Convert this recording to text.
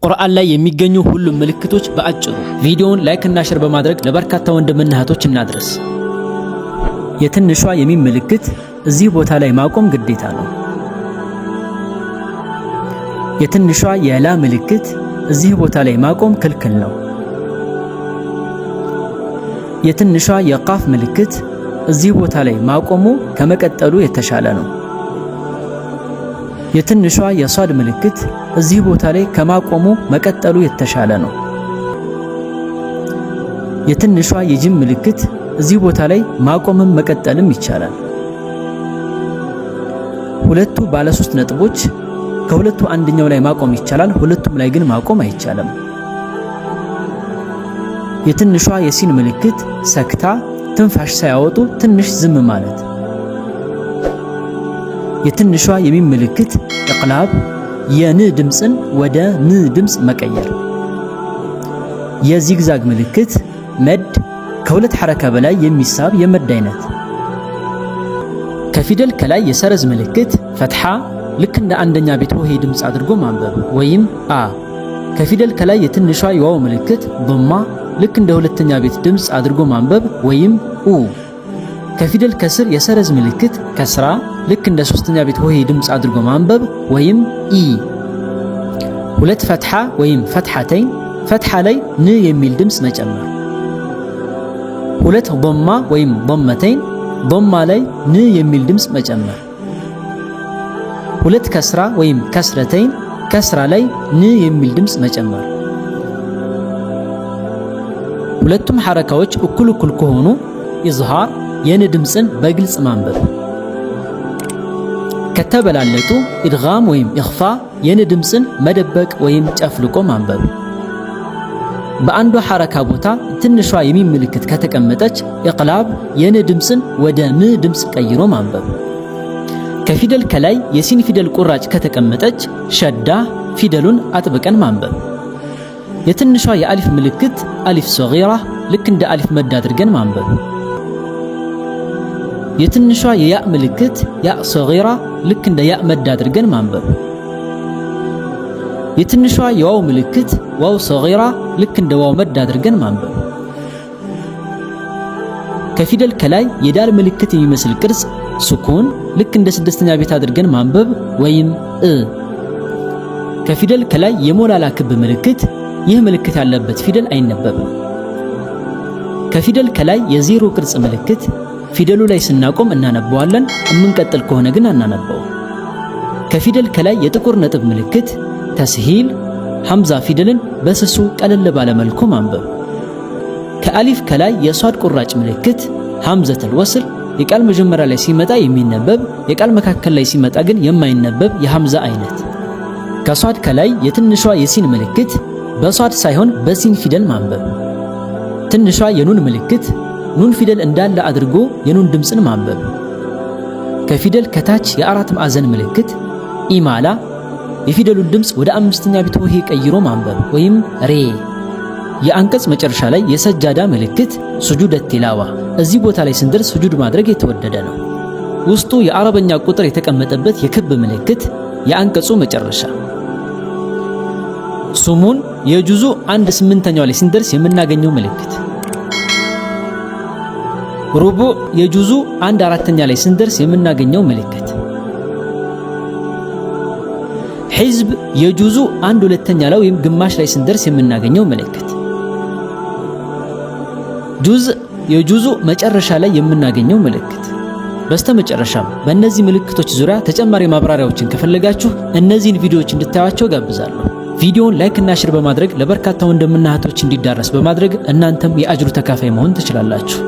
ቁርአን ላይ የሚገኙ ሁሉም ምልክቶች በአጭሩ ቪዲዮውን ላይክ እና ሼር በማድረግ ለበርካታ ወንድምና እህቶች እናድርስ። የትንሿ የሚም ምልክት እዚህ ቦታ ላይ ማቆም ግዴታ ነው። የትንሿ የላ ምልክት እዚህ ቦታ ላይ ማቆም ክልክል ነው። የትንሿ የቃፍ ምልክት እዚህ ቦታ ላይ ማቆሙ ከመቀጠሉ የተሻለ ነው። የትንሿ የሷድ ምልክት እዚህ ቦታ ላይ ከማቆሙ መቀጠሉ የተሻለ ነው። የትንሿ የጂም ምልክት እዚህ ቦታ ላይ ማቆምም መቀጠልም ይቻላል። ሁለቱ ባለ 3 ነጥቦች ከሁለቱ አንደኛው ላይ ማቆም ይቻላል፣ ሁለቱም ላይ ግን ማቆም አይቻልም። የትንሿ የሲን ምልክት ሰክታ ትንፋሽ ሳያወጡ ትንሽ ዝም ማለት። የትንሿ የሚም ምልክት ኢቅላብ የን ድምፅን ወደ ን ድምፅ መቀየር። የዚግዛግ ምልክት መድ ከሁለት ሐረካ በላይ የሚሳብ የመድ አይነት። ከፊደል ከላይ የሰረዝ ምልክት ፈትሐ ልክ እንደ አንደኛ ቤት ሆሄ ድምፅ አድርጎ ማንበብ ወይም አ። ከፊደል ከላይ የትንሿ የዋው ምልክት ضማ ልክ እንደ ሁለተኛ ቤት ድምፅ አድርጎ ማንበብ ወይም ኡ። ከፊደል ከስር የሰረዝ ምልክት ከስራ ልክ እንደ ሶስተኛ ቤት ሆሄ ድምፅ አድርጎ ማንበብ ወይም ኢ። ሁለት ፈትሐ ወይም ፈትሐተይን ፈትሐ ላይ ን የሚል ድምፅ መጨመር። ሁለት ضማ ወይም ضመተይን ضማ ላይ ን የሚል ድምፅ መጨመር። ሁለት ከስራ ወይም ከስረተይን ከስራ ላይ ን የሚል ድምፅ መጨመር። ሁለቱም ሐረካዎች እኩል ከሆኑ ኢዝሃር የን ድምፅን በግልጽ ማንበብ። ከተበላለጡ ኢድጋም ወይም ኢኽፋ የን ድምፅን መደበቅ ወይም ጨፍልቆ ማንበብ። በአንዷ ሐረካ ቦታ ትንሿ የሚም ምልክት ከተቀመጠች ኢቅላብ የን ድምፅን ወደ ም ድምፅ ቀይሮ ማንበብ። ከፊደል ከላይ የሲን ፊደል ቁራጭ ከተቀመጠች ሸዳ ፊደሉን አጥብቀን ማንበብ። የትንሿ የአሊፍ ምልክት አሊፍ ሰጊራ ልክ እንደ አሊፍ መድ አድርገን ማንበብ። የትንሿ የያ ምልክት ያ ሰጊራ ልክ እንደ ያ መድ አድርገን ማንበብ። የትንሿ የዋው ምልክት ዋው ሰጊራ ልክ እንደ ዋው መድ አድርገን ማንበብ። ከፊደል ከላይ የዳል ምልክት የሚመስል ቅርጽ ሱኩን ልክ እንደ ስድስተኛ ቤት አድርገን ማንበብ ወይም እ። ከፊደል ከላይ የሞላላ ክብ ምልክት ይህ ምልክት ያለበት ፊደል አይነበብም። ከፊደል ከላይ የዜሮ ቅርጽ ምልክት ፊደሉ ላይ ስናቆም እናነበዋለን፣ እምንቀጥል ከሆነ ግን አናነበው። ከፊደል ከላይ የጥቁር ነጥብ ምልክት ተስሂል ሐምዛ ፊደልን በስሱ ቀለል ባለ መልኩ ማንበብ። ከአሊፍ ከላይ የሷድ ቁራጭ ምልክት ሐምዘተል ወስል የቃል መጀመሪያ ላይ ሲመጣ የሚነበብ የቃል መካከል ላይ ሲመጣ ግን የማይነበብ የሐምዛ አይነት። ከሷድ ከላይ የትንሿ የሲን ምልክት በሷድ ሳይሆን በሲን ፊደል ማንበብ። ትንሿ የኑን ምልክት ኑን ፊደል እንዳለ አድርጎ የኑን ድምፅን ማንበብ። ከፊደል ከታች የአራት ማዕዘን ምልክት ኢማላ የፊደሉን ድምፅ ወደ አምስተኛ ቤት ሆሄ ቀይሮ ማንበብ ወይም ሬ። የአንቀጽ መጨረሻ ላይ የሰጃዳ ምልክት ሱጁድ ቲላዋ እዚህ ቦታ ላይ ስንደርስ ሱጁድ ማድረግ የተወደደ ነው። ውስጡ የአረበኛ ቁጥር የተቀመጠበት የክብ ምልክት የአንቀጹ መጨረሻ። ሱሙን የጁዙ 1/8ኛው ላይ ስንደርስ የምናገኘው ምልክት። ሩቡዕ የጁዙ 1/4ኛ ላይ ስንደርስ የምናገኘው ምልክት። ሒዝብ የጁዙ 1/2ኛ ላይ ወይም ግማሽ ላይ ስንደርስ የምናገኘው ምልክት። ጁዝ የጁዙ መጨረሻ ላይ የምናገኘው ምልክት። በስተመጨረሻም በእነዚህ ምልክቶች ዙሪያ ተጨማሪ ማብራሪያዎችን ከፈለጋችሁ እነዚህን ቪዲዮዎች እንድታዩዋቸው ጋብዛለሁ። ቪዲዮውን ላይክ እና ሼር በማድረግ ለበርካታ ወንድምና እህቶች እንዲዳረስ በማድረግ እናንተም የአጅሩ ተካፋይ መሆን ትችላላችሁ።